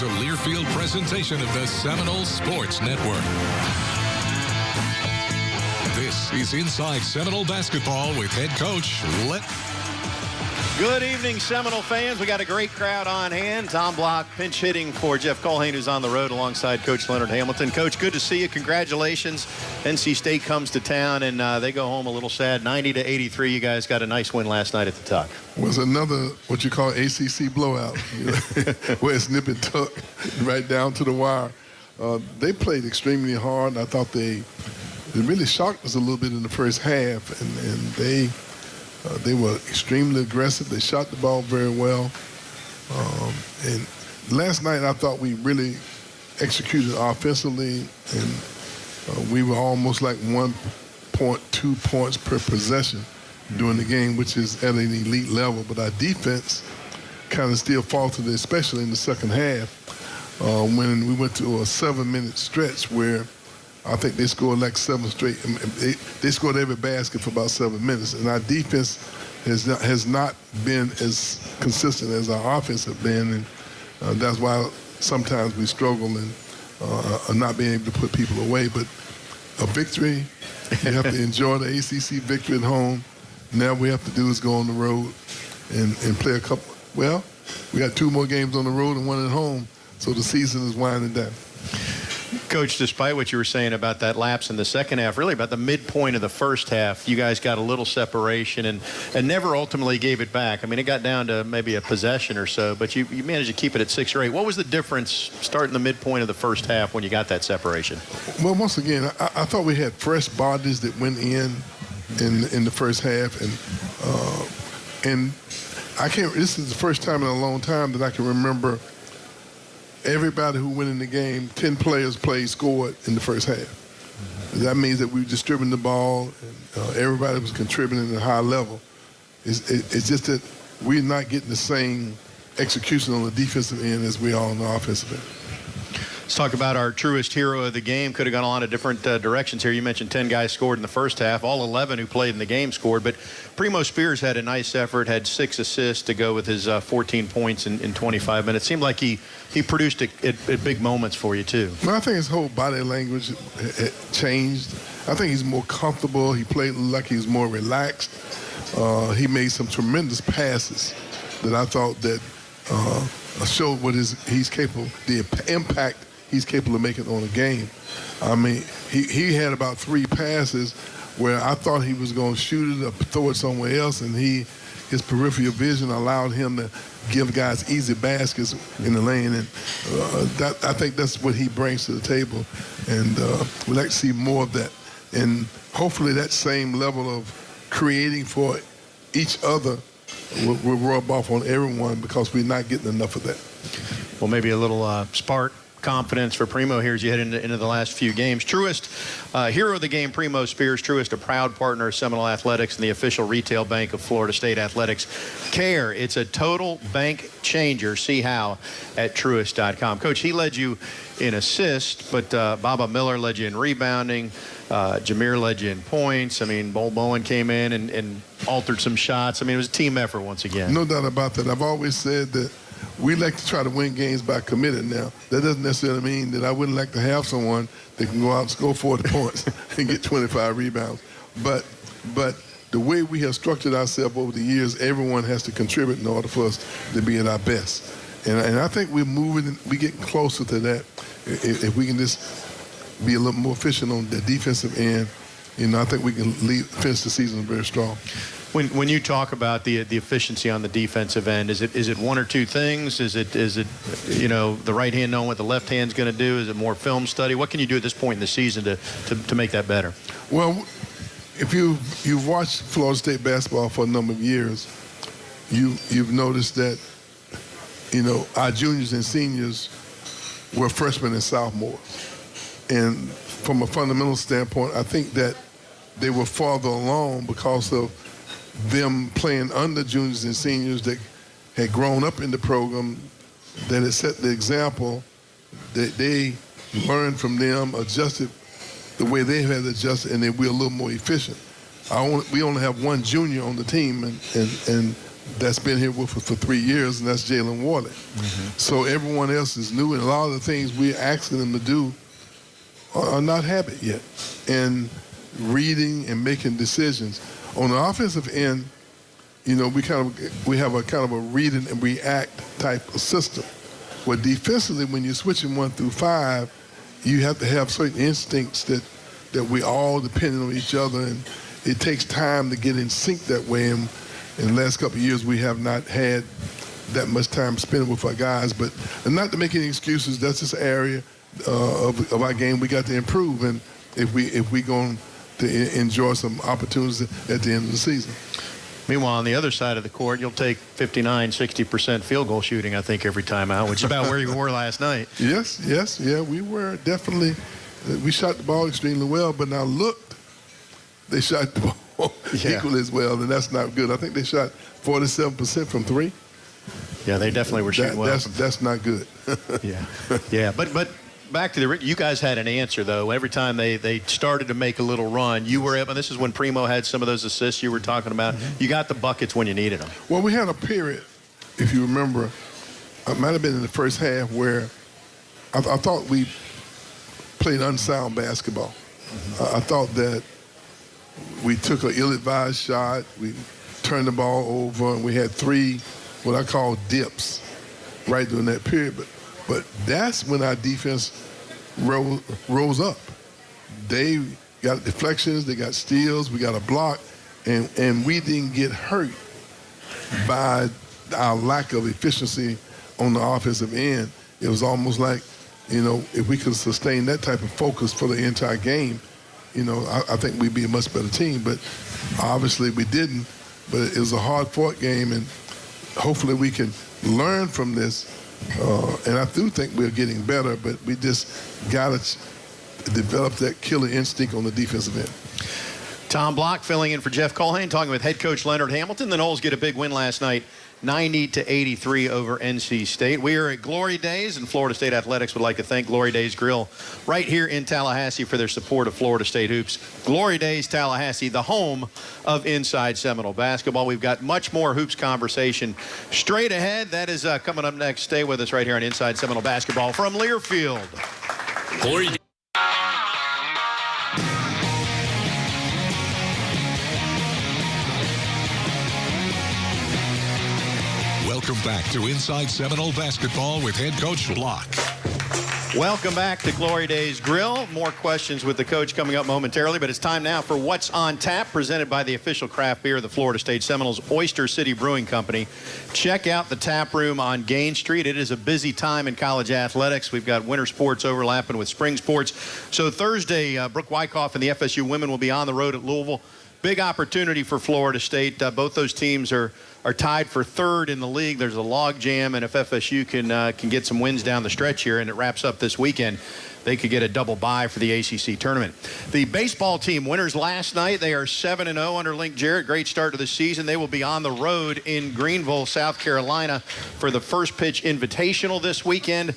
was a Learfield presentation of the Seminole Sports Network. This is Inside Seminole Basketball with head coach Good evening, Seminole fans. We got a great crowd on hand. Tom Block pinch hitting for Jeff Colhane, who's on the road alongside Coach Leonard Hamilton. Coach, good to see you. Congratulations. NC State comes to town, and they go home a little sad. 90-83. You guys got a nice win last night at the Tuck. Was another what you call ACC blowout, where it's nip and tuck right down to the wire. They played extremely hard. I thought they really shocked us a little bit in the first half, and they were extremely aggressive. They shot the ball very well. And last night I thought we really executed offensively, and we were almost like 1.2 points per possession during the game, which is at an elite level. But our defense kind of still faltered, especially in the second half, when we went to a 7-minute stretch where I think they scored like 7 straight. They scored every basket for about 7 minutes, and our defense has not been as consistent as our offense has been, and that's why sometimes we struggle and not being able to put people away. But a victory, you have to enjoy the ACC victory at home. Now we have to do is go on the road and play a couple. Well, we got 2 more games on the road and 1 at home, so the season is winding down. Coach, despite what you were saying about that lapse in the second half, really about the midpoint of the first half, you guys got a little separation and never ultimately gave it back. I mean, it got down to maybe a possession or so, but you managed to keep it at 6 or 8. What was the difference starting the midpoint of the first half when you got that separation? Well, once again, I thought we had fresh bodies that went in the first half, and I can't. This is the first time in a long time that I can remember everybody who went in the game, 10 players scored in the first half. That means that we were distributing the ball, and everybody was contributing at a high level. It's just that we're not getting the same execution on the defensive end as we are on the offensive end. Let's talk about our truest hero of the game. Could have gone a lot of different directions here. You mentioned 10 guys scored in the first half. All 11 who played in the game scored. But Primo Spears had a nice effort, had 6 assists to go with his 14 points in 25 minutes. Seemed like he produced at big moments for you, too. Well, I think his whole body language changed. I think he's more comfortable. He played like he was more relaxed. He made some tremendous passes that I thought that showed what he's capable, the impact he's capable of making on a game. I mean, he had about 3 passes where I thought he was going to shoot it or throw it somewhere else, and his peripheral vision allowed him to give guys easy baskets in the lane, and I think that's what he brings to the table, and we'd like to see more of that. And hopefully that same level of creating for each other will rub off on everyone, because we're not getting enough of that. Well, maybe a little spark confidence for Primo here as you head into the last few games. Truist, hero of the game, Primo Spears. Truist, a proud partner of Seminole Athletics and the official retail bank of Florida State Athletics. Care, it's a total bank changer. See how at Truist.com. Coach, he led you in assists, but Baba Miller led you in rebounding. Jameer led you in points. I mean, Bull Bowen came in and altered some shots. I mean, it was a team effort once again. No doubt about that. I've always said that we like to try to win games by committing. Now, that doesn't necessarily mean that I wouldn't like to have someone that can go out and score 40 points and get 25 rebounds. But the way we have structured ourselves over the years, everyone has to contribute in order for us to be at our best. And I think we're getting closer to that. If we can just be a little more efficient on the defensive end, I think we can finish the season very strong. When you talk about the efficiency on the defensive end, is it 1 or 2 things? Is it the right hand knowing what the left hand's going to do? Is it more film study? What can you do at this point in the season to make that better? Well, if you've watched Florida State basketball for a number of years, you've noticed that our juniors and seniors were freshmen and sophomores, and from a fundamental standpoint, I think that they were farther along because of them playing under juniors and seniors that had grown up in the program, that had set the example, that they learned from them, adjusted the way they had adjusted, and then we're a little more efficient. We only have 1 junior on the team, and that's been here with us for 3 years, and that's Jalen Warley. So everyone else is new, and a lot of the things we're asking them to do are not habit yet. And reading and making decisions. On the offensive end, you know, we have a kind of a read and react type of system. Where defensively, when you're switching 1 through 5, you have to have certain instincts that we all depend on each other, and it takes time to get in sync that way. And in the last couple of years, we have not had that much time spending with our guys. But and not to make any excuses, that's just an area of our game we got to improve. And if we going to enjoy some opportunities at the end of the season. Meanwhile, on the other side of the court, you'll take 59, 60% field goal shooting, I think, every time out, which is about where you were last night. Yes, yeah, we were definitely. We shot the ball extremely well, but now looked, they shot the ball equally as well, and that's not good. I think they shot 47% from 3. Yeah, they definitely were shooting well. That's not good. Yeah, but back to you guys had an answer, though. Every time they started to make a little run, you were able, and this is when Primo had some of those assists you were talking about. You got the buckets when you needed them. Well, we had a period, if you remember, it might have been in the first half, where I thought we played unsound basketball. I thought that we took an ill-advised shot, we turned the ball over, and we had 3 what I call dips right during that period. But that's when our defense rose up. They got deflections, they got steals, we got a block, and we didn't get hurt by our lack of efficiency on the offensive end. It was almost like, you know, if we could sustain that type of focus for the entire game, you know, I think we'd be a much better team. But obviously we didn't. But it was a hard-fought game, and hopefully we can learn from this. And I do think we're getting better, but we just got to develop that killer instinct on the defensive end. Tom Block filling in for Jeff Colhane, talking with head coach Leonard Hamilton. The Noles get a big win last night, 90-83 over NC State. We are at Glory Days, and Florida State Athletics would like to thank Glory Days Grill right here in Tallahassee for their support of Florida State hoops. Glory Days Tallahassee, the home of Inside Seminole-Basketball. We've got much more hoops conversation straight ahead. That is coming up next. Stay with us right here on Inside Seminole-Basketball from Learfield. Glory. Welcome back to Inside Seminole Basketball with head coach Block. Welcome back to Glory Days Grill. More questions with the coach coming up momentarily, but it's time now for What's on Tap, presented by the official craft beer of the Florida State Seminoles, Oyster City Brewing Company. Check out the tap room on Gain Street. It is a busy time in college athletics. We've got winter sports overlapping with spring sports. So Thursday, Brooke Wyckoff and the FSU women will be on the road at Louisville. Big opportunity for Florida State. Both those teams are tied for 3rd in the league. There's a log jam, and if FSU can get some wins down the stretch here and it wraps up this weekend, they could get a double bye for the ACC tournament. The baseball team winners last night. They are 7-0 under Link Jarrett. Great start to the season. They will be on the road in Greenville, South Carolina for the First Pitch Invitational this weekend.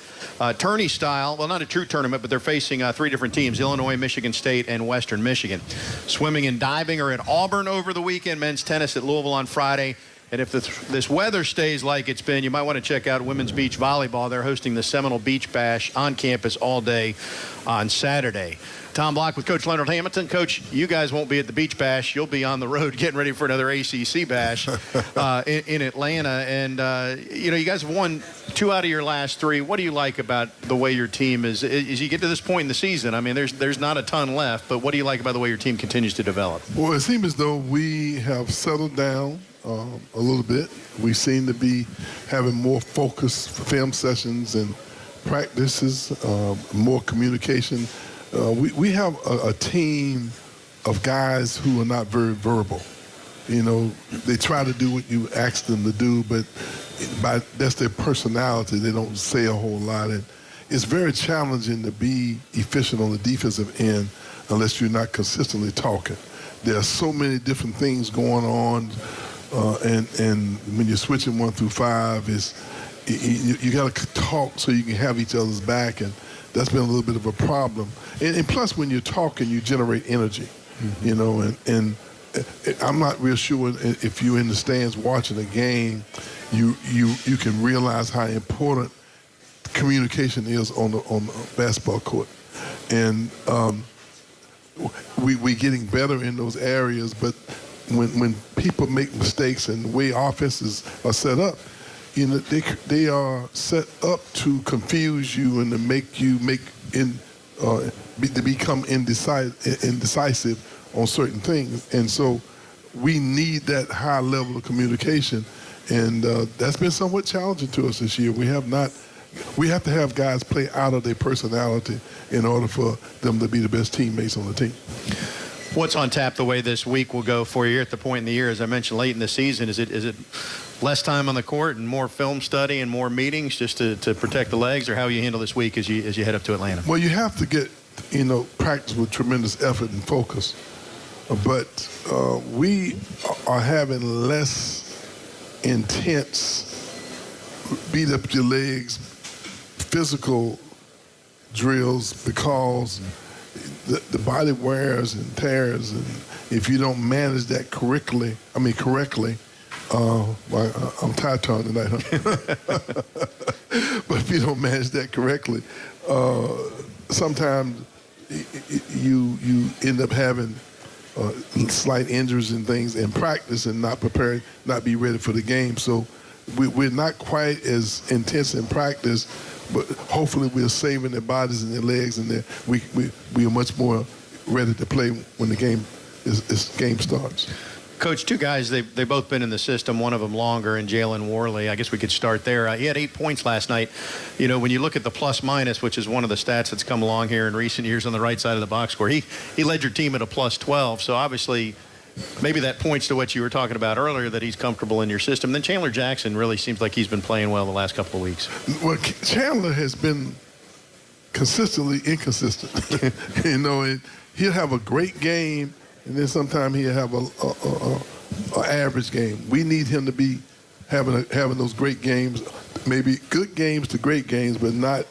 Tourney style. Well, not a true tournament, but they're facing 3 different teams, Illinois, Michigan State, and Western Michigan. Swimming and diving are at Auburn over the weekend. Men's tennis at Louisville on Friday. And if this weather stays like it's been, you might want to check out women's beach volleyball. They're hosting the Seminole Beach Bash on campus all day on Saturday. Tom Block with Coach Leonard Hamilton. Coach, you guys won't be at the Beach Bash. You'll be on the road getting ready for another ACC Bash in Atlanta. And, you know, you guys have won 2 out of your last 3. What do you like about the way your team is? As you get to this point in the season, I mean, there's not a ton left, but what do you like about the way your team continues to develop? Well, it seems as though we have settled down a little bit. We seem to be having more focused film sessions and practices, more communication. We have a team of guys who are not very verbal. You know, they try to do what you ask them to do, but that's their personality. They don't say a whole lot. And it's very challenging to be efficient on the defensive end unless you're not consistently talking. There are so many different things going on. And when you're switching 1 through 5, you got to talk so you can have each other's back, and that's been a little bit of a problem. And plus, when you're talking, you generate energy, you know, and I'm not real sure if you're in the stands watching a game, you can realize how important communication is on the basketball court. And we're getting better in those areas, but when people make mistakes and the way offenses are set up, they are set up to confuse you and to make you to become indecisive on certain things. And so we need that high level of communication, and that's been somewhat challenging to us this year. We have to have guys play out of their personality in order for them to be the best teammates on the team. What's on tap the way this week will go for you? You're at the point in the year, as I mentioned, late in the season. Is it less time on the court and more film study and more meetings just to protect the legs, or how you handle this week as you head up to Atlanta? Well, you have to get practice with tremendous effort and focus, but we are having less intense beat up your legs physical drills because the body wears and tears, and if you don't manage that correctly, I'm tired-tongued tonight, huh? But if you don't manage that correctly, sometimes you end up having slight injuries and things in practice and not prepared, not be ready for the game. So we're not quite as intense in practice, but hopefully we're saving their bodies and their legs, and we are much more ready to play when the game starts. Coach, two guys, they've both been in the system, one of them longer, and Jalen Worley. I guess we could start there. He had 8 points last night. When you look at the plus-minus, which is one of the stats that's come along here in recent years on the right side of the box score, he led your team at a plus 12. So obviously, maybe that points to what you were talking about earlier, that he's comfortable in your system. Then Chandler Jackson really seems like he's been playing well the last couple of weeks. Well, Chandler has been consistently inconsistent. He'll have a great game, and then sometimes he'll have a average game. We need him to be having those great games, maybe good games to great games, but not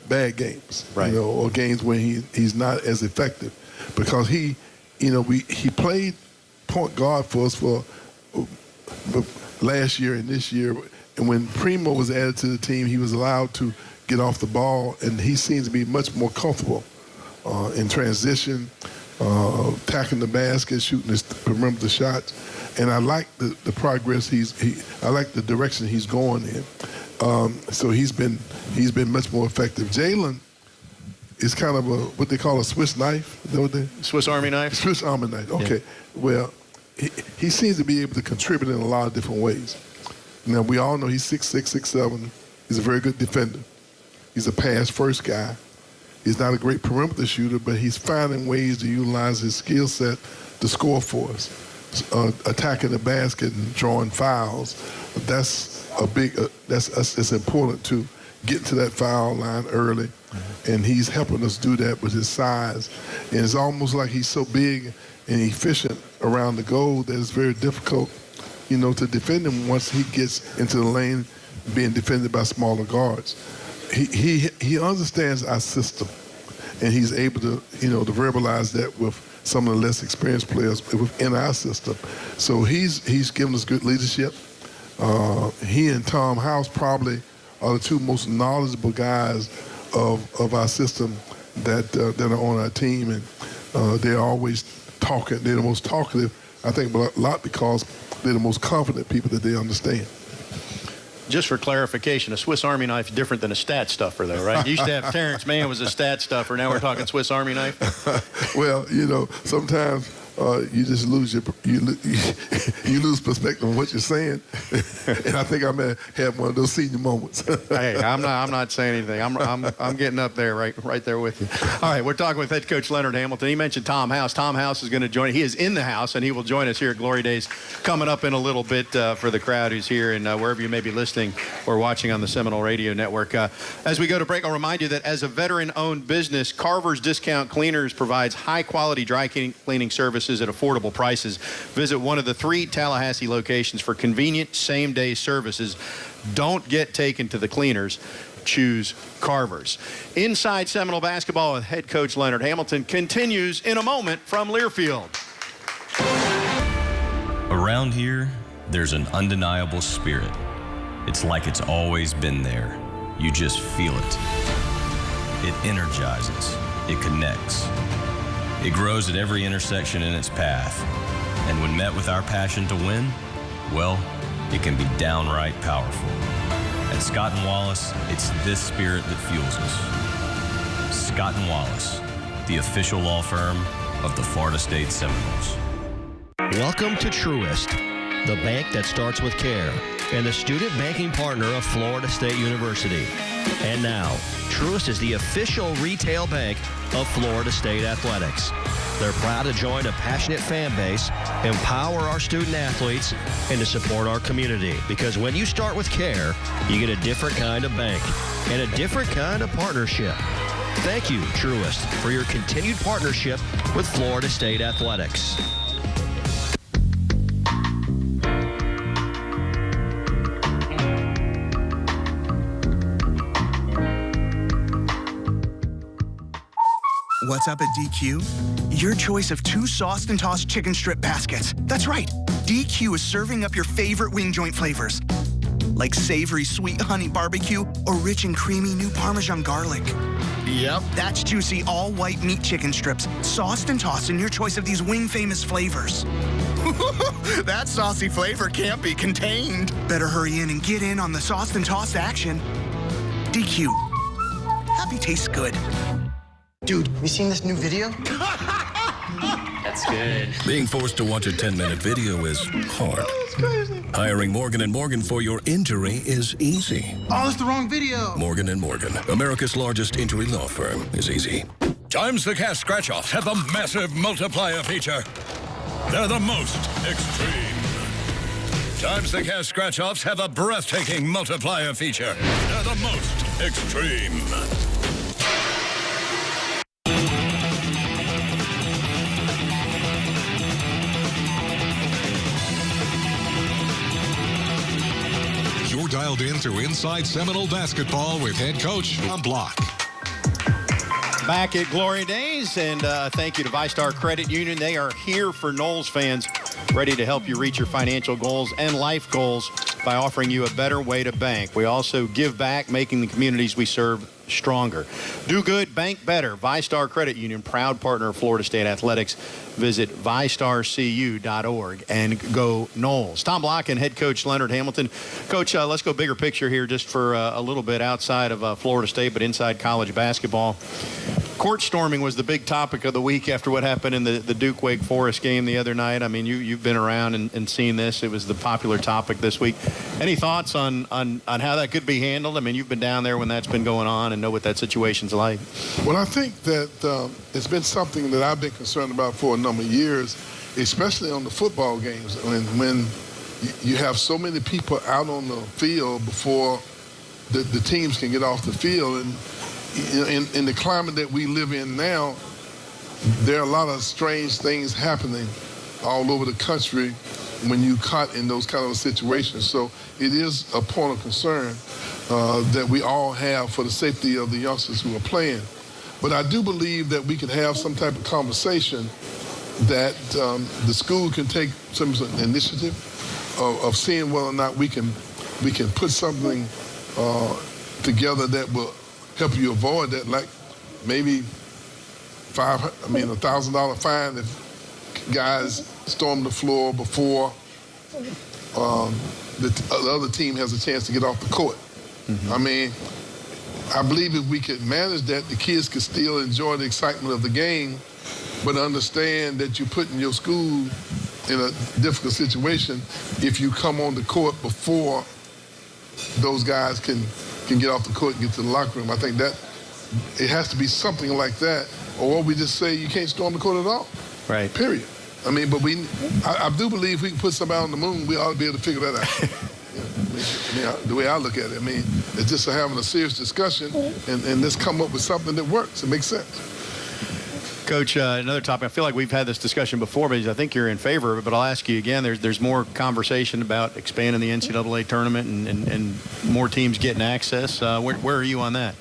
bad games, right? Or games when he's not as effective, because he played point guard for us for last year and this year, and when Primo was added to the team, he was allowed to get off the ball, and he seems to be much more comfortable in transition, attacking the basket, shooting his perimeter shots, and I like the progress I like the direction he's going in. So he's been much more effective. Jalen is kind of what they call a Swiss knife. Is that what Swiss Army knife? Swiss Army knife. Okay. Yeah. Well, he seems to be able to contribute in a lot of different ways. Now, we all know he's 6'6", 6'7". He's a very good defender. He's a pass-first guy. He's not a great perimeter shooter, but he's finding ways to utilize his skill set to score for us. Attacking the basket and drawing fouls. That's it's important to get to that foul line early, and he's helping us do that with his size. And it's almost like he's so big and efficient around the goal that it's very difficult, to defend him once he gets into the lane, being defended by smaller guards. He understands our system, and he's able to to verbalize that with some of the less experienced players within our system. So he's given us good leadership. He and Tom House probably are the two most knowledgeable guys of our system that are on our team, and they're always talking. They're the most talkative, I think, a lot because they're the most confident people that they understand. Just for clarification, a Swiss Army knife is different than a stat stuffer, though, right? You used to have Terrence Mann was a stat stuffer. Now we're talking Swiss Army knife. Well, sometimes you just lose you lose perspective on what you're saying, and I think I may have one of those senior moments. Hey, I'm not saying anything. I'm getting up there, right there with you. All right, we're talking with head coach Leonard Hamilton. He mentioned Tom House. Tom House is going to join. He is in the house, and he will join us here at Glory Days coming up in a little bit for the crowd who's here and wherever you may be listening or watching on the Seminole Radio Network. As we go to break, I'll remind you that as a veteran-owned business, Carver's Discount Cleaners provides high-quality dry cleaning services at affordable prices. Visit one of the 3 Tallahassee locations for convenient same-day services. Don't get taken to the cleaners. Choose Carver's. Inside Seminole Basketball with head coach Leonard Hamilton continues in a moment from Learfield. Around here, there's an undeniable spirit. It's like it's always been there. You just feel it. It energizes. It connects. It grows at every intersection in its path. And when met with our passion to win, well, it can be downright powerful. At Scott & Wallace, it's this spirit that fuels us. Scott & Wallace, the official law firm of the Florida State Seminoles. Welcome to Truist, the bank that starts with care and the student banking partner of Florida State University. And now, Truist is the official retail bank of Florida State Athletics. They're proud to join a passionate fan base, empower our student athletes, and to support our community. Because when you start with care, you get a different kind of bank and a different kind of partnership. Thank you, Truist, for your continued partnership with Florida State Athletics. What's up at DQ? Your choice of 2 sauced and tossed chicken strip baskets. That's right. DQ is serving up your favorite wing joint flavors, like savory sweet honey barbecue or rich and creamy new Parmesan garlic. Yep, that's juicy all white meat chicken strips, sauced and tossed in your choice of these wing famous flavors. That saucy flavor can't be contained. Better hurry in and get in on the sauced and tossed action. DQ. Happy tastes good. Dude, you seen this new video? That's good. Being forced to watch a 10-minute video is hard. That's crazy. Hiring Morgan & Morgan for your injury is easy. Oh, it's the wrong video. Morgan & Morgan, America's largest injury law firm, is easy. Times the Cash scratch-offs have a massive multiplier feature. They're the most extreme. Times the Cash scratch-offs have a breathtaking multiplier feature. They're the most extreme. You're dialed in to Inside Seminole Basketball with head coach Tom Block. Back at Glory Days, and thank you to ViStar Credit Union. They are here for Noles fans, ready to help you reach your financial goals and life goals by offering you a better way to bank. We also give back, making the communities we serve stronger. Do good, bank better. ViStar Credit Union, proud partner of Florida State Athletics. Visit vistarcu.org and go Noles. Tom Block and head coach Leonard Hamilton. Coach, let's go bigger picture here just for a little bit outside of Florida State, but inside college basketball. Court storming was the big topic of the week after what happened in the Duke-Wake Forest game the other night. I mean, you've been around and seen this. It was the popular topic this week. Any thoughts on how that could be handled? I mean, you've been down there when that's been going on and know what that situation's like. Well, I think that it's been something that I've been concerned about for a number of years, especially on the football games. When you have so many people out on the field before the teams can get off the field. And in the climate that we live in now, there are a lot of strange things happening all over the country when you caught in those kind of situations. So it is a point of concern that we all have for the safety of the youngsters who are playing. But I do believe that we could have some type of conversation that the school can take some initiative of seeing whether or not we can put something together that will help you avoid that, like maybe $1,000 fine if guys storm the floor before the other team has a chance to get off the court. Mm-hmm. I mean, I believe if we could manage that, the kids could still enjoy the excitement of the game, but understand that you're putting your school in a difficult situation if you come on the court before those guys can get off the court and get to the locker room. I think that it has to be something like that, or we just say you can't storm the court at all. Right. Period. I mean, but I do believe we can put somebody on the moon, we ought to be able to figure that out. The way I look at it, I mean, it's just having a serious discussion and let's come up with something that works. It makes sense. Coach, another topic. I feel like we've had this discussion before, but I think you're in favor of it. But I'll ask you again. There's more conversation about expanding the NCAA tournament and more teams getting access. Where are you on that?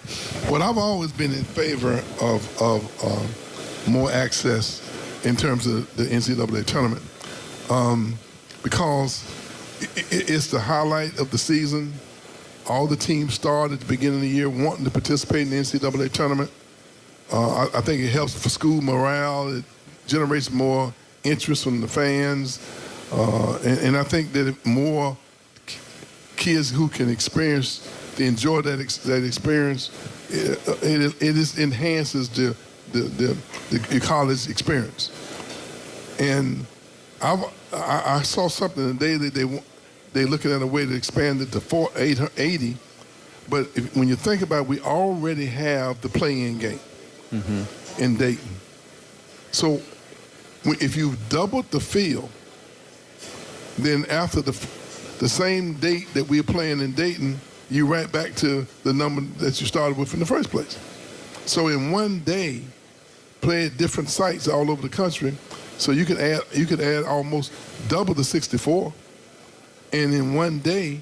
Well, I've always been in favor of more access in terms of the NCAA tournament. because it's the highlight of the season. All the teams start at the beginning of the year wanting to participate in the NCAA tournament. I think it helps for school morale. It generates more interest from the fans. And I think that if more kids who can enjoy that experience, it enhances the college experience. And I saw something today that they're looking at a way to expand it to 880. But when you think about it, we already have the play-in game in Dayton. So if you doubled the field, then after the same date that we're playing in Dayton, you're right back to the number that you started with in the first place. So in one day, play at different sites all over the country. So you could add almost double the 64. And in one day,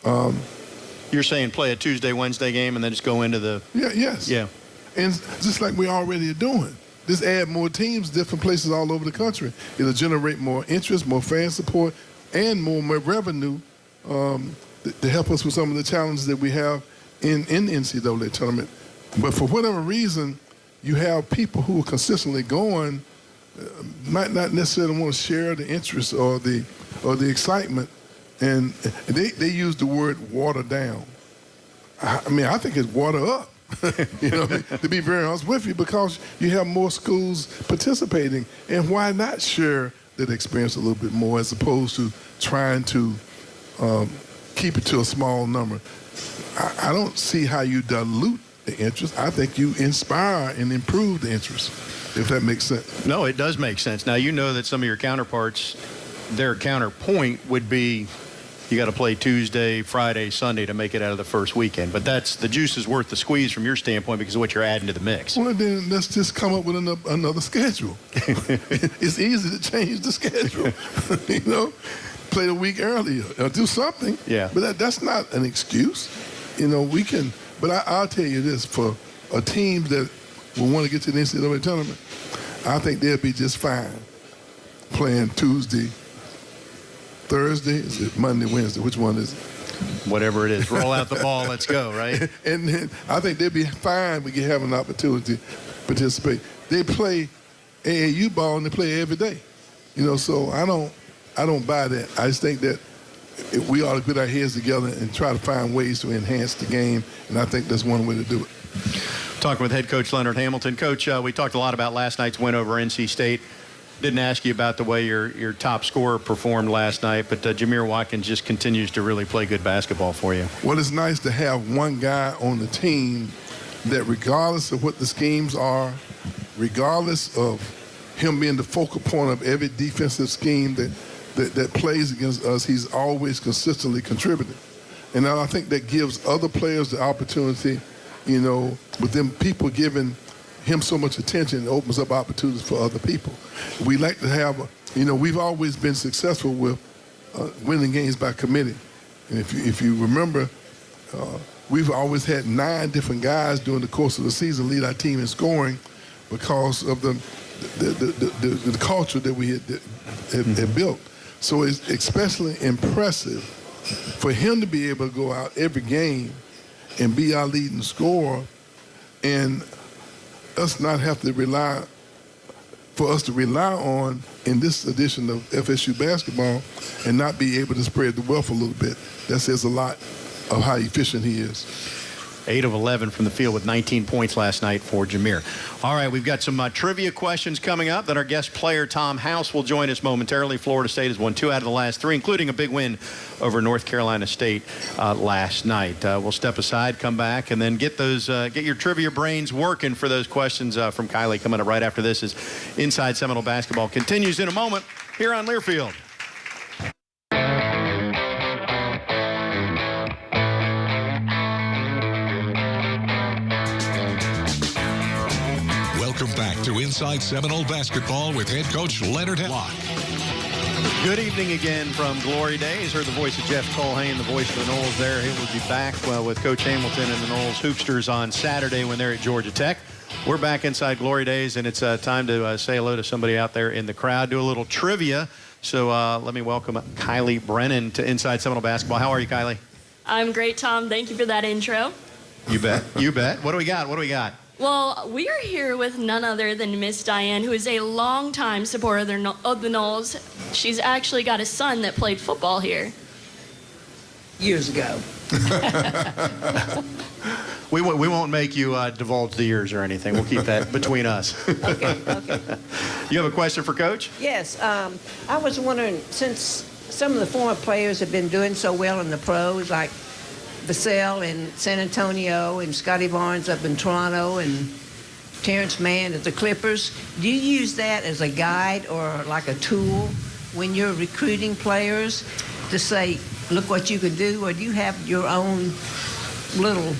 you're saying play a Tuesday, Wednesday game and then just go into the... Yes. Yeah. And just like we already are doing. Just add more teams, different places all over the country. It'll generate more interest, more fan support, and more revenue to help us with some of the challenges that we have in the NCAA tournament. But for whatever reason, you have people who are consistently going, might not necessarily want to share the interest or the excitement, and they use the word water down. I mean, I think it's water up. You know, to be very honest with you, because you have more schools participating, and why not share that experience a little bit more as opposed to trying to keep it to a small number? I don't see how you dilute the interest. I think you inspire and improve the interest, if that makes sense. No, it does make sense. Now, you know that some of your counterparts, their counterpoint would be you got to play Tuesday, Friday, Sunday to make it out of the first weekend. But the juice is worth the squeeze from your standpoint because of what you're adding to the mix. Well, then let's just come up with another schedule. It's easy to change the schedule. You know, play the week earlier or do something. Yeah. But that's not an excuse. You know, we can. But I'll tell you this: for a team that will want to get to the NCAA tournament, I think they'll be just fine playing Tuesday, Thursday, is it Monday, Wednesday? Which one is it? Whatever it is. Roll out the ball, let's go, right? And then I think they'll be fine. We can have an opportunity to participate. They play AAU ball and they play every day. You know, so I don't buy that. I just think that we ought to put our heads together and try to find ways to enhance the game, and I think that's one way to do it. Talking with head coach Leonard Hamilton. Coach, we talked a lot about last night's win over NC State. Didn't ask you about the way your top scorer performed last night, but Jameer Watkins just continues to really play good basketball for you. Well, it's nice to have one guy on the team that, regardless of what the schemes are, regardless of him being the focal point of every defensive scheme that plays against us, he's always consistently contributing. And I think that gives other players the opportunity, you know, with them people giving him so much attention, it opens up opportunities for other people. We like to have, we've always been successful with winning games by committee. And if you remember, we've always had 9 different guys during the course of the season lead our team in scoring because of the culture that we had built. So it's especially impressive for him to be able to go out every game and be our leading scorer, and us not have to rely on in this edition of FSU basketball and not be able to spread the wealth a little bit. That says a lot of how efficient he is. 8 of 11 from the field with 19 points last night for Jameer. All right, we've got some trivia questions coming up. Then our guest player, Tom House, will join us momentarily. Florida State has won 2 out of the last 3, including a big win over North Carolina State last night. We'll step aside, come back, and then get your trivia brains working for those questions from Kylie coming up right after this as Inside Seminole Basketball continues in a moment here on Learfield. Welcome back to Inside Seminole Basketball with head coach Leonard Hamilton. Good evening again from Glory Days. Heard the voice of Jeff Colhane, the voice of the Noles there. He will be back with Coach Hamilton and the Noles Hoopsters on Saturday when they're at Georgia Tech. We're back inside Glory Days, and it's time to say hello to somebody out there in the crowd, do a little trivia. So let me welcome Kylie Brennan to Inside Seminole Basketball. How are you, Kylie? I'm great, Tom. Thank you for that intro. You bet. You bet. What do we got? Well, we are here with none other than Miss Diane, who is a longtime supporter of the Noles. She's actually got a son that played football here. Years ago. We won't make you divulge the years or anything. We'll keep that between us. Okay. You have a question for Coach? Yes. I was wondering, since some of the former players have been doing so well in the pros, like Vassell in San Antonio and Scotty Barnes up in Toronto and Terrence Mann at the Clippers, do you use that as a guide or like a tool when you're recruiting players to say, look what you can do, or do you have your own little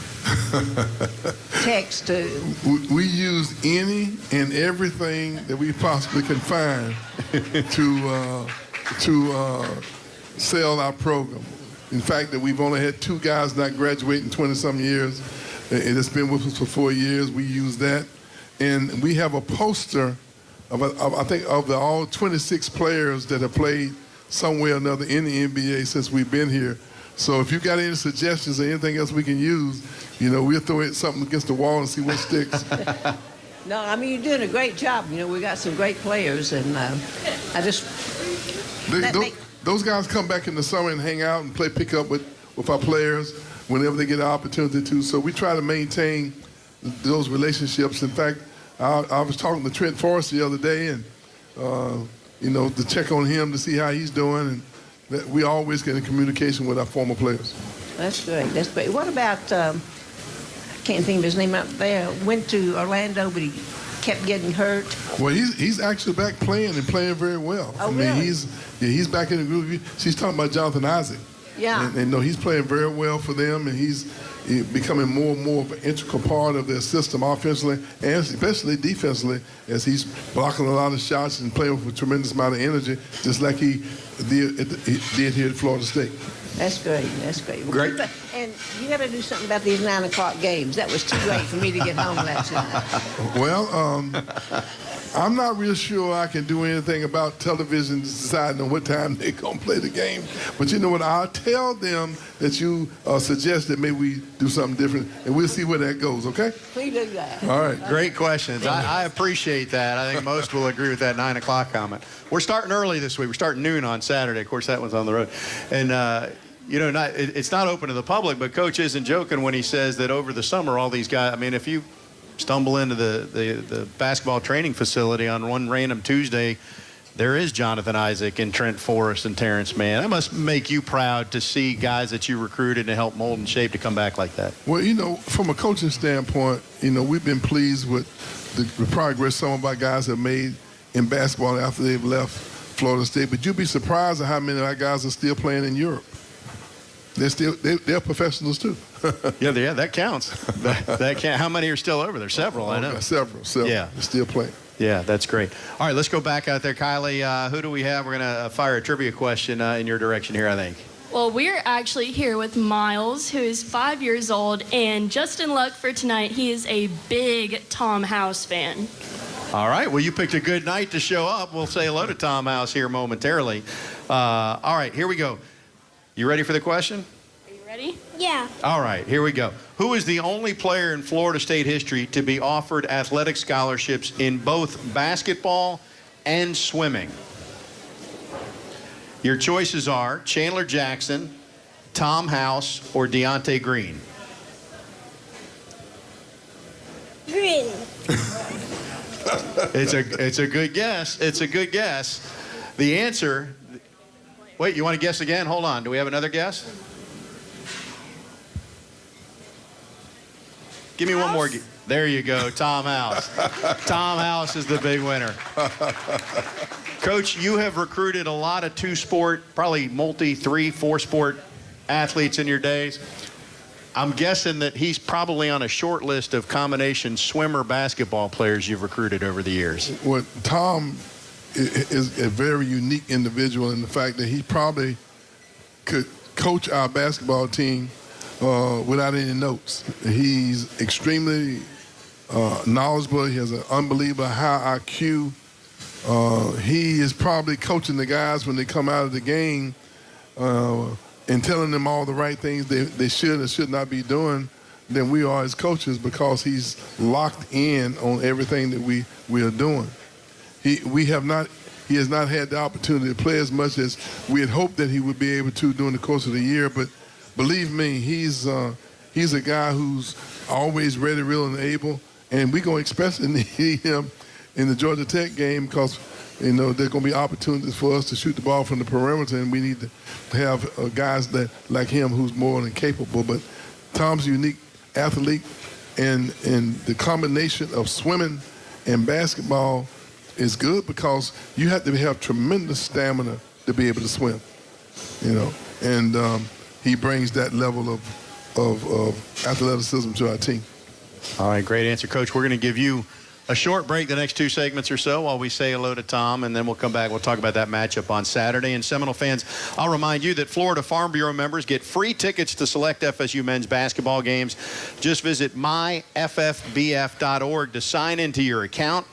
text to? We use any and everything that we possibly can find to sell our program. In fact, that we've only had 2 guys not graduate in 20-some years. It's been with us for 4 years. We use that. And we have a poster of all 26 players that have played somewhere or another in the NBA since we've been here. So if you got any suggestions or anything else we can use, we'll throw something against the wall and see what sticks. No, I mean, you're doing a great job. We got some great players, and I just... Those guys come back in the summer and hang out and play pickup with our players whenever they get an opportunity to. So we try to maintain those relationships. In fact, I was talking to Trent Forrest the other day, and to check on him to see how he's doing, and that we always get in communication with our former players. That's great. What about, I can't think of his name up there, went to Orlando, but he kept getting hurt. Well, he's actually back playing very well. Oh, really? Really? He's back in the group. She's talking about Jonathan Isaac. Yeah. And he's playing very well for them, and he's becoming more and more of an integral part of their system offensively and especially defensively, as he's blocking a lot of shots and playing with a tremendous amount of energy, just like he did here at Florida State. That's great. Great. And you got to do something about these 9 o'clock games. That was too late for me to get home last night. Well, I'm not real sure I can do anything about television deciding on what time they're going to play the game. But you know what? I'll tell them that you suggest that maybe we do something different, and we'll see where that goes, okay? Please do that. All right. Great questions. I appreciate that. I think most will agree with that 9 o'clock comment. We're starting early this week. We're starting noon on Saturday. Of course, that one's on the road. And, it's not open to the public, but Coach isn't joking when he says that over the summer, all these guys, if you stumble into the basketball training facility on one random Tuesday, there is Jonathan Isaac and Trent Forrest and Terrence Mann. That must make you proud to see guys that you recruited and helped mold and shape to come back like that. Well, from a coaching standpoint, we've been pleased with the progress some of our guys have made in basketball after they've left Florida State. But you'd be surprised at how many of our guys are still playing in Europe. They're professionals too. Yeah, that counts. That count. How many are still over there? Several, I know. Several. Yeah, they're still playing. Yeah, that's great. All right, let's go back out there, Kylie. Who do we have? We're gonna fire a trivia question in your direction here, I think. Well, we're actually here with Miles, who is 5 years old, and just in luck for tonight, he is a big Tom House fan. All right, well, you picked a good night to show up. We'll say hello to Tom House here momentarily. All right, here we go. You ready for the question? Are you ready? Yeah. All right, here we go. Who is the only player in Florida State history to be offered athletic scholarships in both basketball and swimming? Your choices are Chandler Jackson, Tom House, or Deontay Green. Green. It's a good guess. It's a good guess. The answer... Wait, you want to guess again? Hold on. Do we have another guess? Give me one more. There you go, Tom House. Tom House is the big winner. Coach, you have recruited a lot of two-sport, probably multi-3, 4-sport athletes in your days. I'm guessing that he's probably on a short list of combination swimmer basketball players you've recruited over the years. Well, Tom is a very unique individual in the fact that he probably could coach our basketball team without any notes. He's extremely knowledgeable. He has an unbelievable high IQ. He is probably coaching the guys when they come out of the game and telling them all the right things they should and should not be doing than we are as coaches, because he's locked in on everything that we are doing. He has not had the opportunity to play as much as we had hoped that he would be able to during the course of the year, but believe me, he's a guy who's always ready, willing, and able, and we're going to especially need him in the Georgia Tech game, because there's going to be opportunities for us to shoot the ball from the perimeter, and we need to have guys that like him who's more than capable. But Tom's a unique athlete, and the combination of swimming and basketball is good, because you have to have tremendous stamina to be able to swim, and he brings that level of athleticism to our team. All right, great answer, Coach. We're going to give you a short break the next 2 segments or so while we say hello to Tom, and then we'll come back. We'll talk about that matchup on Saturday. And Seminole fans, I'll remind you that Florida Farm Bureau members get free tickets to select FSU men's basketball games. Just visit myffbf.org to sign into your account.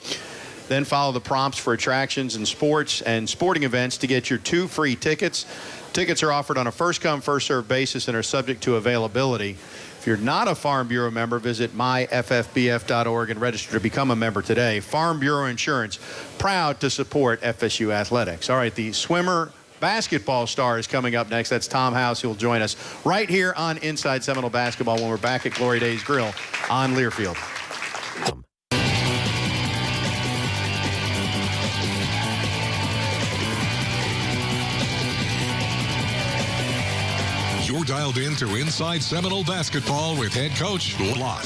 Then follow the prompts for attractions and sports and sporting events to get your 2 free tickets. Tickets are offered on a first-come, first-served basis and are subject to availability. If you're not a Farm Bureau member, visit myffbf.org and register to become a member today. Farm Bureau Insurance, proud to support FSU athletics. All right, the swimmer basketball star is coming up next. That's Tom House, who will join us right here on Inside Seminole Basketball when we're back at Glory Days Grill on Learfield. You're dialed in to Inside Seminole Basketball with head coach Locke.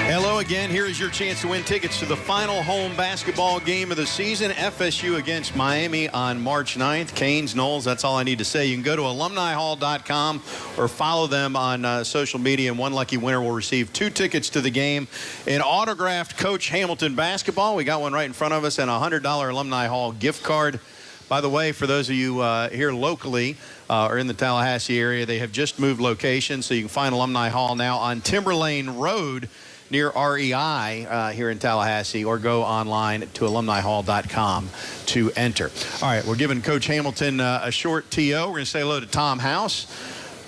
Hello again. Here is your chance to win tickets to the final home basketball game of the season, FSU against Miami on March 9th. Canes, Knowles, that's all I need to say. You can go to alumnihall.com or follow them on social media, and one lucky winner will receive 2 tickets to the game. An autographed Coach Hamilton basketball. We got one right in front of us, and a $100 Alumni Hall gift card. By the way, for those of you here locally or in the Tallahassee area, they have just moved locations, so you can find Alumni Hall now on Timberlane Road near REI here in Tallahassee, or go online to alumnihall.com to enter. All right, we're giving Coach Hamilton a short TO. We're going to say hello to Tom House.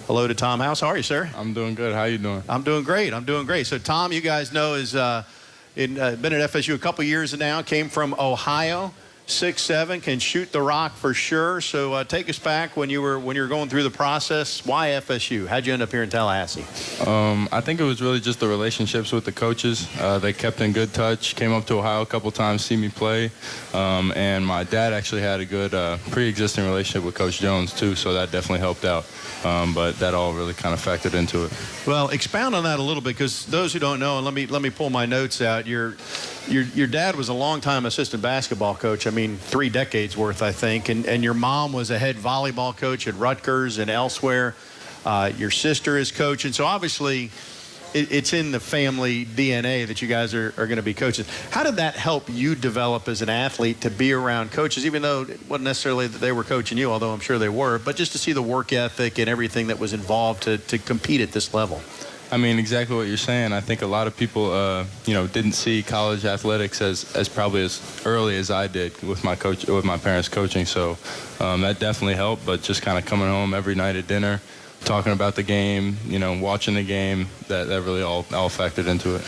Hello to Tom House. How are you, sir? I'm doing good. How you doing? I'm doing great. I'm doing great. So Tom, you guys know, is been at FSU a couple years now, came from Ohio. 6'7", can shoot the rock for sure. So take us back when you were going through the process. Why FSU? How'd you end up here in Tallahassee? I think it was really just the relationships with the coaches. They kept in good touch. Came up to Ohio a couple times, see me play, and my dad actually had a good pre-existing relationship with Coach Jones too, so that definitely helped out. But that all really kind of factored into it. Well, expound on that a little bit, because those who don't know, and let me pull my notes out. Your dad was a longtime assistant basketball coach. I mean, 3 decades worth, I think. And your mom was a head volleyball coach at Rutgers and elsewhere. Your sister is coaching. So obviously, it's in the family DNA that you guys are going to be coaches. How did that help you develop as an athlete to be around coaches, even though it wasn't necessarily that they were coaching you, although I'm sure they were, but just to see the work ethic and everything that was involved to compete at this level? I mean, exactly what you're saying. I think a lot of people, didn't see college athletics as probably as early as I did with my parents coaching. So that definitely helped. But just kind of coming home every night at dinner, talking about the game, watching the game, that really all factored into it.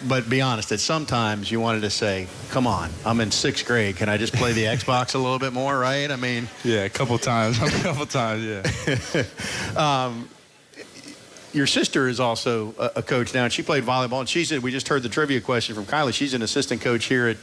But be honest, that sometimes you wanted to say, come on, I'm in 6th grade. Can I just play the Xbox a little bit more, right? I mean. Yeah, a couple times, yeah. Your sister is also a coach now, and she played volleyball. And we just heard the trivia question from Kylie. She's an assistant coach here at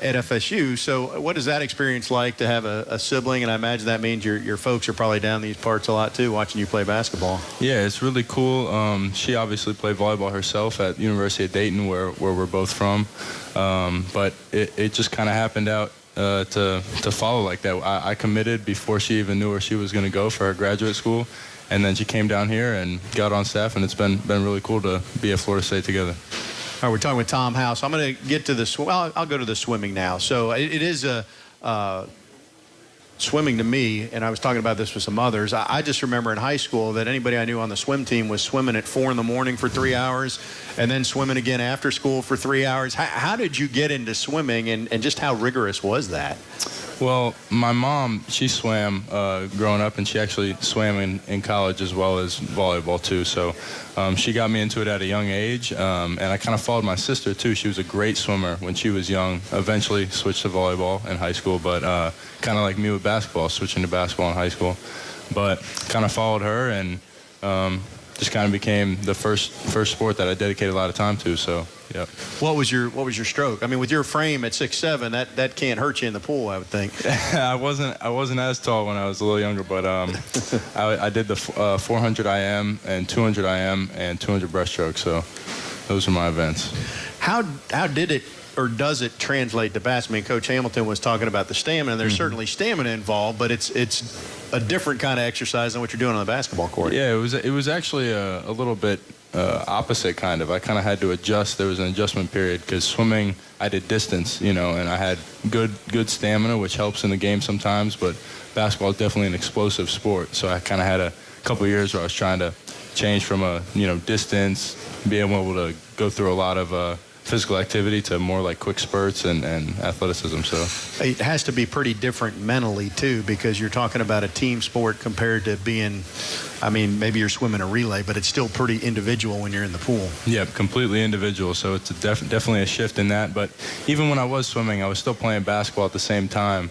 FSU. So what is that experience like to have a sibling? And I imagine that means your folks are probably down these parts a lot too, watching you play basketball. Yeah, it's really cool. She obviously played volleyball herself at University of Dayton, where we're both from. But it just kind of happened out to follow like that. I committed before she even knew where she was going to go for her graduate school. And then she came down here and got on staff, and it's been really cool to be at Florida State together. All right, we're talking with Tom House. I'm going to get to the I'll go to the swimming now. So it is a swimming to me, and I was talking about this with some others, I just remember in high school that anybody I knew on the swim team was swimming at 4 in the morning for 3 hours and then swimming again after school for 3 hours. How did you get into swimming, and just how rigorous was that? Well, my mom, she swam growing up, and she actually swam in college as well as volleyball too. So she got me into it at a young age, and I kind of followed my sister too. She was a great swimmer when she was young. Eventually switched to volleyball in high school, but kind of like me with basketball, switching to basketball in high school. But kind of followed her, and just kind of became the first sport that I dedicated a lot of time to. So. Yep. What was your stroke? I mean, with your frame at 6'7", that can't hurt you in the pool, I would think. I wasn't as tall when I was a little younger, but I did the 400 IM and 200 IM and 200 breaststroke. So those are my events. How did it or does it translate to basketball? I mean, Coach Hamilton was talking about the stamina. There's certainly stamina involved, but it's a different kind of exercise than what you're doing on the basketball court. Yeah, it was actually a little bit. Opposite kind of. I kind of had to adjust. There was an adjustment period because swimming, I did distance, and I had good stamina, which helps in the game sometimes, but basketball is definitely an explosive sport. So I kind of had a couple of years where I was trying to change from a, distance, being able to go through a lot of physical activity to more like quick spurts and athleticism. So it has to be pretty different mentally too, because you're talking about a team sport compared to being, I mean, maybe you're swimming a relay, but it's still pretty individual when you're in the pool. Yeah, completely individual. So it's definitely a shift in that. But even when I was swimming, I was still playing basketball at the same time,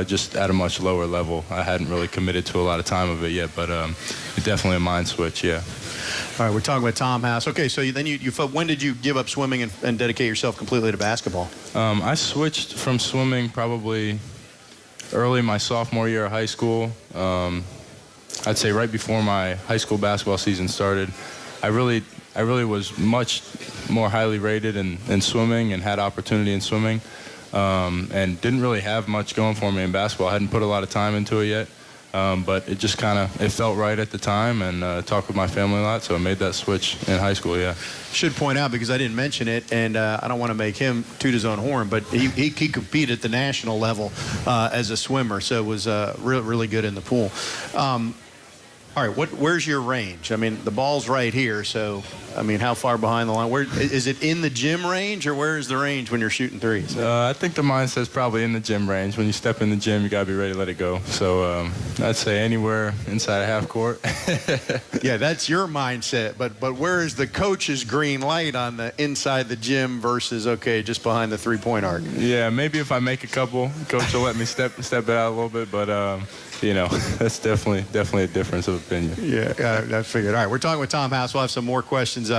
just at a much lower level. I hadn't really committed to a lot of time of it yet, but it's definitely a mind switch, yeah. All right, we're talking with Tom House. Okay, so then when did you give up swimming and dedicate yourself completely to basketball? I switched from swimming probably early my sophomore year of high school. I'd say right before my high school basketball season started. I really was much more highly rated in swimming and had opportunity in swimming, and didn't really have much going for me in basketball. I hadn't put a lot of time into it yet. But it just it felt right at the time, and talked with my family a lot, so I made that switch in high school, yeah. Should point out, because I didn't mention it, and I don't want to make him toot his own horn, but he competed at the national level as a swimmer, so was really good in the pool. All right, where's your range? I mean, the ball's right here, so, I mean, how far behind the line? Where is it, in the gym range, or where is the range when you're shooting threes? I think the mindset's probably in the gym range. When you step in the gym, you got to be ready to let it go. So I'd say anywhere inside a half court. Yeah, that's your mindset, but where is the coach's green light on the inside the gym versus, okay, just behind the three-point arc? Yeah, maybe if I make a couple, coach will let me step it out a little bit, but that's definitely a difference of opinion. Yeah, I figured. All right, we're talking with Tom House. We'll have some more questions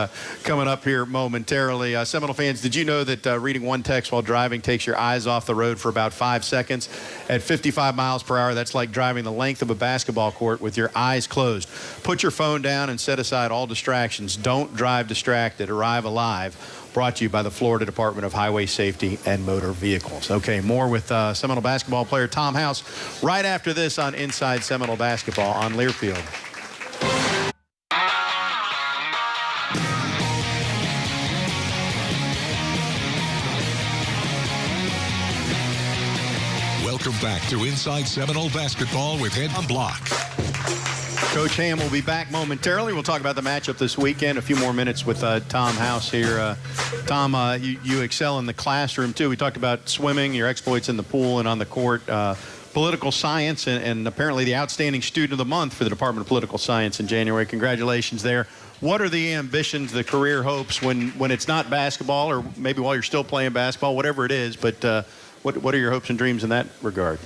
coming up here momentarily. Seminole fans, did you know that reading one text while driving takes your eyes off the road for about 5 seconds? At 55 miles per hour, that's like driving the length of a basketball court with your eyes closed. Put your phone down and set aside all distractions. Don't drive distracted. Arrive alive. Brought to you by the Florida Department of Highway Safety and Motor Vehicles. Okay, more with Seminole basketball player Tom House right after this on Inside Seminole Basketball on Learfield. Welcome back to Inside Seminole Basketball with Head Block. Coach Ham will be back momentarily. We'll talk about the matchup this weekend. A few more minutes with Tom House here. Tom, you excel in the classroom, too. We talked about swimming, your exploits in the pool and on the court, political science, and apparently the outstanding student of the month for the Department of Political Science in January. Congratulations there. What are the ambitions, the career hopes when it's not basketball, or maybe while you're still playing basketball, whatever it is, but what are your hopes and dreams in that regard?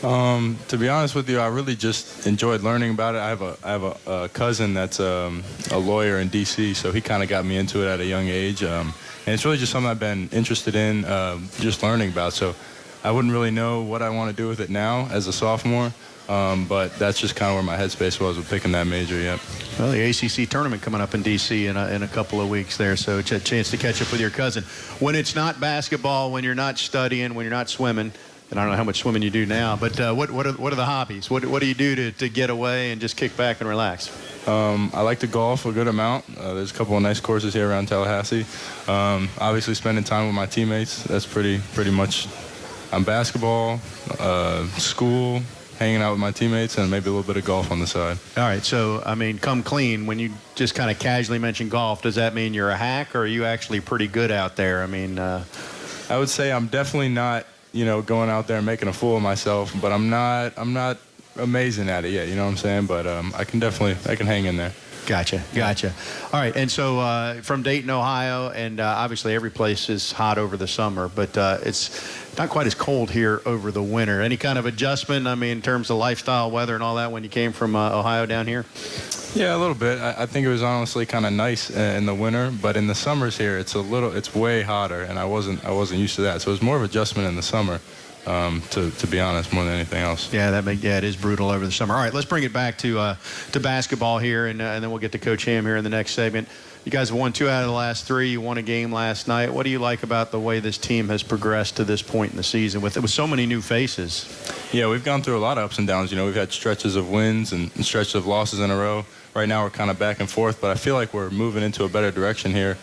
To be honest with you, I really just enjoyed learning about it. I have a cousin that's a lawyer in D.C., so he kind of got me into it at a young age. And it's really just something I've been interested in, just learning about. So I wouldn't really know what I want to do with it now as a sophomore, but that's just kind of where my headspace was with picking that major, yep. Well, the ACC tournament coming up in D.C. in a couple of weeks there, so it's a chance to catch up with your cousin. When it's not basketball, when you're not studying, when you're not swimming, and I don't know how much swimming you do now, but what are the hobbies? What do you do to get away and just kick back and relax? I like to golf a good amount. There's a couple of nice courses here around Tallahassee. Obviously spending time with my teammates. That's pretty much on basketball, school, hanging out with my teammates, and maybe a little bit of golf on the side. All right, so, I mean, come clean. When you just kind of casually mention golf, does that mean you're a hack, or are you actually pretty good out there? I mean... I would say I'm definitely not, going out there and making a fool of myself, but I'm not amazing at it yet, you know what I'm saying? But I can hang in there. Gotcha. All right, and so from Dayton, Ohio, and obviously every place is hot over the summer, but it's not quite as cold here over the winter. Any kind of adjustment, I mean, in terms of lifestyle, weather, and all that when you came from Ohio down here? Yeah, a little bit. I think it was honestly kind of nice in the winter, but in the summers here, it's way hotter, and I wasn't used to that. So it was more of adjustment in the summer, to be honest, more than anything else. Yeah, it is brutal over the summer. All right, let's bring it back to basketball here, and then we'll get to Coach Ham here in the next segment. You guys have won 2 out of the last 3. You won a game last night. What do you like about the way this team has progressed to this point in the season with so many new faces? Yeah, we've gone through a lot of ups and downs. We've had stretches of wins and stretches of losses in a row. Right now we're kind of back and forth, but I feel like we're moving into a better direction here.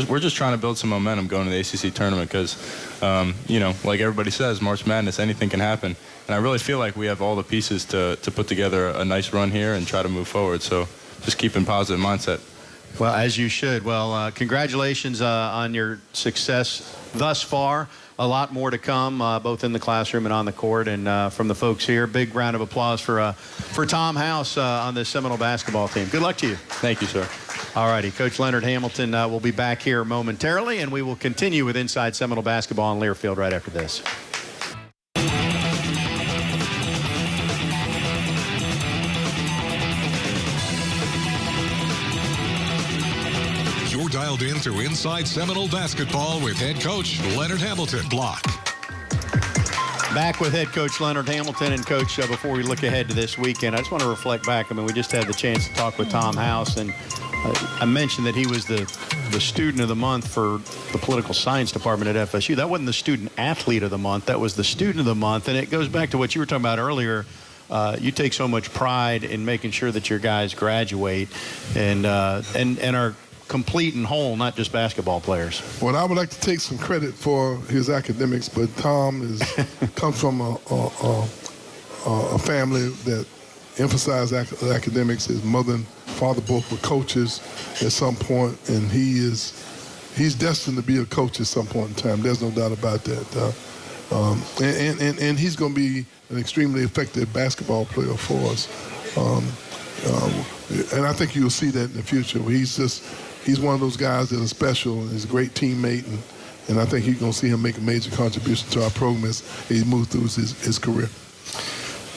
We're just trying to build some momentum going to the ACC tournament because, like everybody says, March Madness, anything can happen. And I really feel like we have all the pieces to put together a nice run here and try to move forward. So just keep in positive mindset. Well, as you should. Well, congratulations on your success thus far. A lot more to come, both in the classroom and on the court. And from the folks here, big round of applause for Tom House on the Seminole basketball team. Good luck to you. Thank you, sir. All righty. Coach Leonard Hamilton will be back here momentarily, and we will continue with Inside Seminole Basketball in Learfield right after this. You're dialed in to Inside Seminole Basketball with head coach Leonard Hamilton. Block. Back with head coach Leonard Hamilton. And coach, before we look ahead to this weekend, I just want to reflect back. I mean, we just had the chance to talk with Tom House, and I mentioned that he was the student of the month for the political science department at FSU. That wasn't the student athlete of the month. That was the student of the month. And it goes back to what you were talking about earlier. You take so much pride in making sure that your guys graduate and are complete and whole, not just basketball players. Well, I would like to take some credit for his academics, but Tom comes from a family that emphasized academics. His mother and father both were coaches at some point, and he's destined to be a coach at some point in time. There's no doubt about that. And he's going to be an extremely effective basketball player for us. And I think you'll see that in the future. He's one of those guys that are special, and he's a great teammate, and I think you're going to see him make a major contribution to our program as he moves through his career.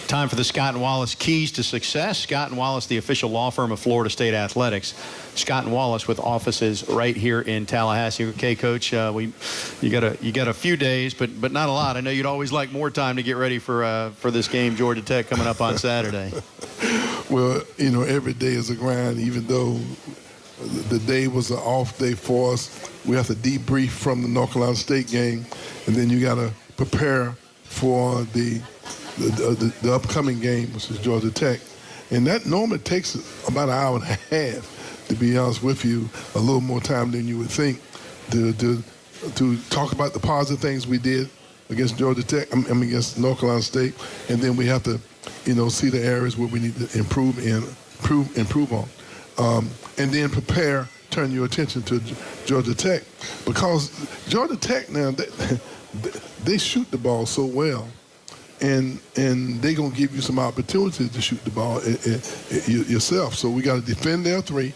Time for the Scott & Wallace Keys to Success. Scott & Wallace, the official law firm of Florida State Athletics. Scott & Wallace with offices right here in Tallahassee. Okay, Coach, you got a few days, but not a lot. I know you'd always like more time to get ready for this game, Georgia Tech, coming up on Saturday. Well, every day is a grind, even though the day was an off day for us. We have to debrief from the North Carolina State game, and then you got to prepare for the upcoming game, which is Georgia Tech. And that normally takes about an hour and a half, to be honest with you, a little more time than you would think to talk about the positive things we did against Georgia Tech, against North Carolina State, and then we have to, see the areas where we need to improve on. And then turn your attention to Georgia Tech, because Georgia Tech now, they shoot the ball so well, and they're going to give you some opportunities to shoot the ball yourself. So we got to defend their three,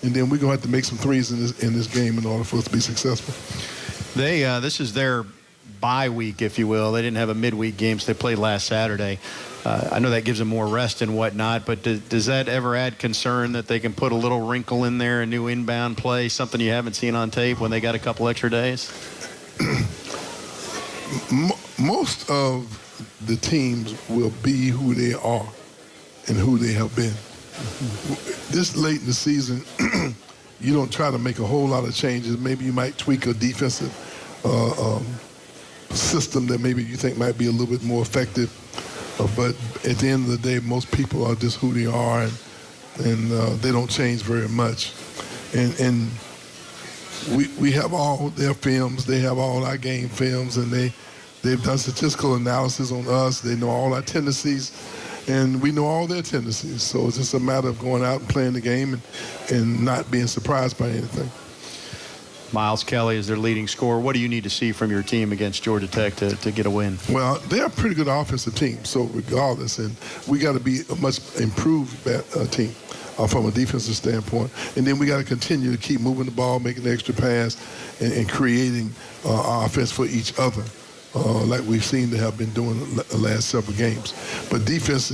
and then we're going to have to make some threes in this game in order for us to be successful. This is their bye week, if you will. They didn't have a midweek game, so they played last Saturday. I know that gives them more rest and whatnot, but does that ever add concern that they can put a little wrinkle in there, a new inbound play, something you haven't seen on tape when they got a couple extra days? Most of the teams will be who they are and who they have been. This late in the season, you don't try to make a whole lot of changes. Maybe you might tweak a defensive system that maybe you think might be a little bit more effective. But at the end of the day, most people are just who they are, and they don't change very much. And we have all their films. They have all our game films, and they've done statistical analysis on us. They know all our tendencies. and we know all their tendencies. So it's just a matter of going out and playing the game and not being surprised by anything. Miles Kelly is their leading scorer. What do you need to see from your team against Georgia Tech to get a win? Well, they're a pretty good offensive team, so regardless, and we got to be a much improved team from a defensive standpoint. And then we got to continue to keep moving the ball, making the extra pass, and creating offense for each other, like we've seen they have been doing the last several games. But defense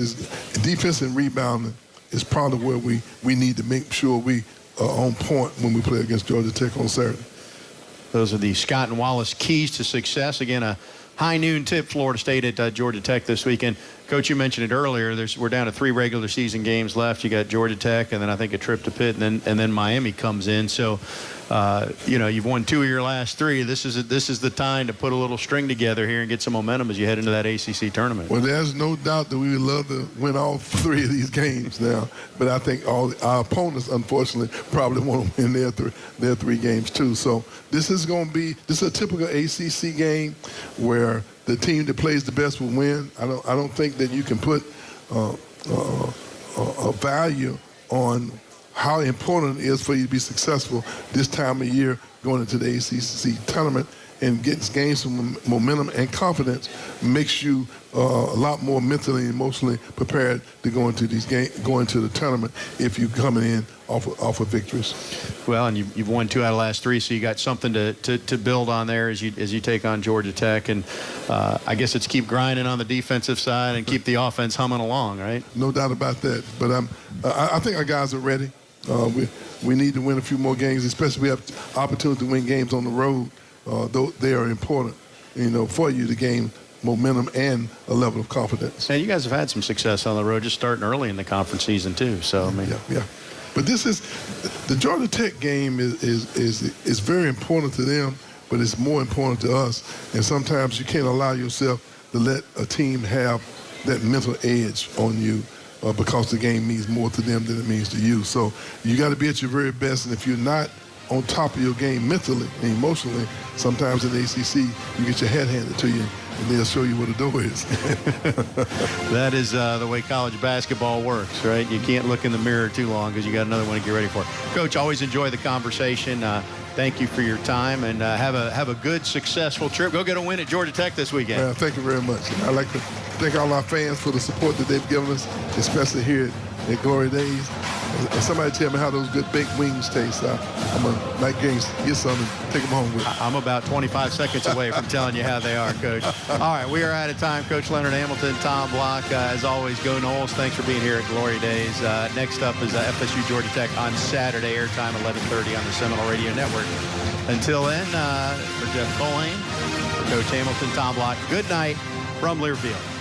and rebounding is probably where we need to make sure we on point when we play against Georgia Tech on Saturday. Those are the Scott and Wallace keys to success. Again, a high noon tip, Florida State at Georgia Tech this weekend. Coach, you mentioned it earlier. We're down to 3 regular season games left. You got Georgia Tech, and then I think a trip to Pitt, and then Miami comes in. So, you've won 2 of your last 3. This is the time to put a little string together here and get some momentum as you head into that ACC tournament. Well, there's no doubt that we would love to win all 3 of these games now, but I think all our opponents, unfortunately, probably want to win their 3 games too. So this is a typical ACC game where the team that plays the best will win. I don't think that you can put a value on how important it is for you to be successful this time of year going into the ACC tournament, and gain some momentum and confidence makes you a lot more mentally and emotionally prepared to go into these go into the tournament if you're coming in off of victories. Well, and you've won 2 out of the last 3, so you got something to build on there as you take on Georgia Tech. And I guess it's keep grinding on the defensive side and keep the offense humming along, right? No doubt about that. But I think our guys are ready. We need to win a few more games, especially we have opportunity to win games on the road. Though they are important, for you to gain momentum and a level of confidence. And you guys have had some success on the road, just starting early in the conference season too. So yeah. But this is the Georgia Tech game is very important to them, but it's more important to us. And sometimes you can't allow yourself to let a team have that mental edge on you. Because the game means more to them than it means to you. So you got to be at your very best, and if you're not on top of your game mentally and emotionally, sometimes in the ACC, you get your head handed to you, and they'll show you where the door is. That is the way college basketball works, right? You can't look in the mirror too long because you got another one to get ready for. Coach, always enjoy the conversation. Thank you for your time, and have a good, successful trip. Go get a win at Georgia Tech this weekend. Thank you very much. I'd like to thank all our fans for the support that they've given us, especially here at Glory Days. And somebody tell me how those good baked wings taste. I'm a night games get some and take them home with me. I'm about 25 seconds away from telling you how they are, Coach. All right, we are out of time. Coach Leonard Hamilton, Tom Block, as always, go Noles. Thanks for being here at Glory Days. Next up is FSU Georgia Tech on Saturday, airtime 11:30 on the Seminole Radio Network. Until then, for Jeff Colhane, for Coach Hamilton, Tom Block, good night from Learfield.